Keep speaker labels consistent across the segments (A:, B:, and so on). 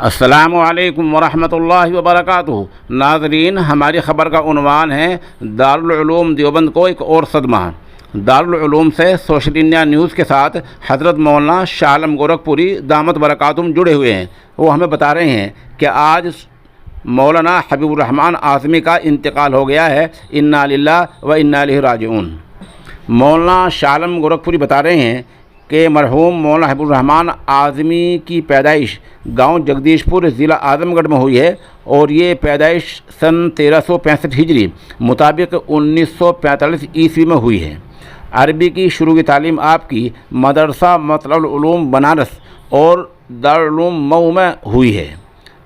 A: السلام علیکم ورحمۃ اللہ وبرکاتہ۔ ناظرین، ہماری خبر کا عنوان ہے دارالعلوم دیوبند کو ایک اور صدمہ۔ دارالعلوم سے سوشل انڈیا نیوز کے ساتھ حضرت مولانا شاہ عالم گورکھپوری دامت برکاتہم جڑے ہوئے ہیں۔ وہ ہمیں بتا رہے ہیں کہ آج مولانا حبیب الرحمن اعظمی کا انتقال ہو گیا ہے۔ انا للہ و انا الیہ راجعون۔ مولانا شاہ عالم گورکھپوری بتا رہے ہیں کہ مرحوم مولانا حبیب الرحمن اعظمی کی پیدائش گاؤں جگدیش پور ضلع اعظم گڑھ میں ہوئی ہے اور یہ پیدائش سن 1365 ہجری مطابق 1945 عیسوی میں ہوئی ہے۔ عربی کی شروعی تعلیم آپ کی مدرسہ مطلع العلوم بنارس اور دارالعلوم مئو میں ہوئی ہے۔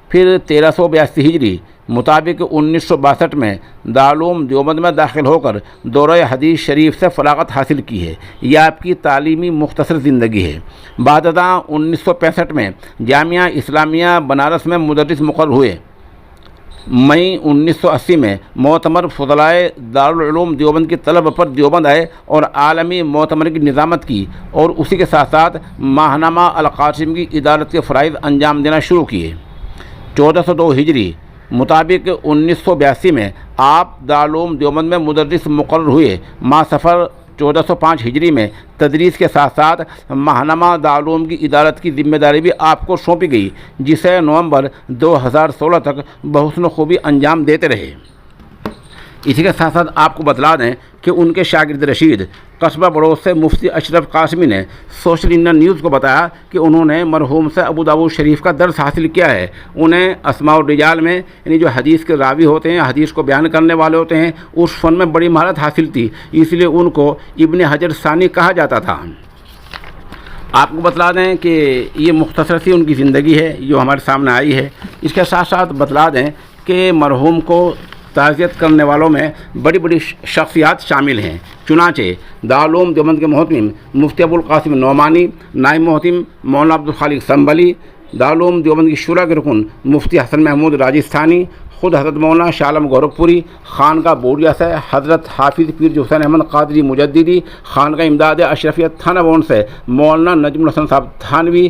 A: پھر 1382 ہجری مطابق 1962 میں دارالعلوم دیوبند میں داخل ہو کر دورہ حدیث شریف سے فراغت حاصل کی ہے۔ یہ آپ کی تعلیمی مختصر زندگی ہے۔ بعد ازاں 1965 میں جامعہ اسلامیہ بنارس میں مدرس مقرر ہوئے۔ مئی 1980 میں معتمر فضلائے دارالعلوم دیوبند کی طلب پر دیوبند آئے اور عالمی معتمر کی نظامت کی اور اسی کے ساتھ ساتھ ماہنامہ القاسم کی ادارت کے فرائض انجام دینا شروع کیے۔ 1402 ہجری مطابق 1982 میں آپ دارالعلوم دیوبند میں مدرس مقرر ہوئے۔ ماہ صفر 1405 ہجری میں تدریس کے ساتھ ساتھ ماہنامہ دارالعلوم کی ادارت کی ذمہ داری بھی آپ کو سونپی گئی، جسے نومبر 2016 تک بحسن خوبی انجام دیتے رہے۔ اسی کے ساتھ ساتھ آپ کو بتلا دیں کہ ان کے شاگرد رشید قصبہ بڑوت سے مفتی اشرف قاسمی نے سوشل انڈیا نیوز کو بتایا کہ انہوں نے مرحوم سے ابو داؤد شریف کا درس حاصل کیا ہے۔ انہیں اسماء الرجال میں یعنی جو حدیث کے راوی ہوتے ہیں، حدیث کو بیان کرنے والے ہوتے ہیں، اس فن میں بڑی مہارت حاصل تھی، اس لیے ان کو ابن حجر ثانی کہا جاتا تھا۔ آپ کو بتلا دیں کہ یہ مختصر سی ان کی زندگی ہے جو ہمارے سامنے آئی ہے۔ اس کے ساتھ ساتھ بتلا دیں کہ مرحوم کو تعزیت کرنے والوں میں بڑی بڑی شخصیات شامل ہیں۔ چنانچہ دارالعلوم دیوبند کے محتمم مفتی ابو القاسم نعمانی، نائب محتمم مولانا عبدالخالق سنبھلی، دارالعلوم دیوبند کی شورا کے رکن مفتی حسن محمود راجستھانی، خود حضرت مولانا شاہ عالم گورکھپوری، خانقاہ بوریا سے حضرت حافظ پیر حسین احمد قادری مجددی، خانقاہ امداد اشرفیہ تھانہ بون سے مولانا نجم الحسن صاحب تھانوی،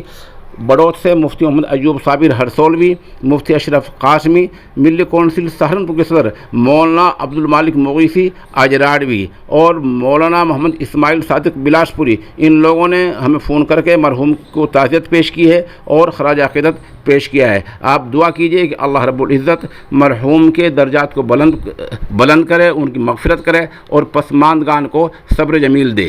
A: بڑوت سے مفتی محمد ایوب صابر ہرسولوی، مفتی اشرف قاسمی، ملی کونسل سہارنپور کے صدر مولانا عبد المالک مغیثی اجراڑوی اور مولانا محمد اسماعیل صادق بلاسپوری، ان لوگوں نے ہمیں فون کر کے مرحوم کو تعزیت پیش کی ہے اور خراج عقیدت پیش کیا ہے۔ آپ دعا کیجئے کہ اللہ رب العزت مرحوم کے درجات کو بلند کرے، ان کی مغفرت کرے اور پسماندگان کو صبر جمیل دے۔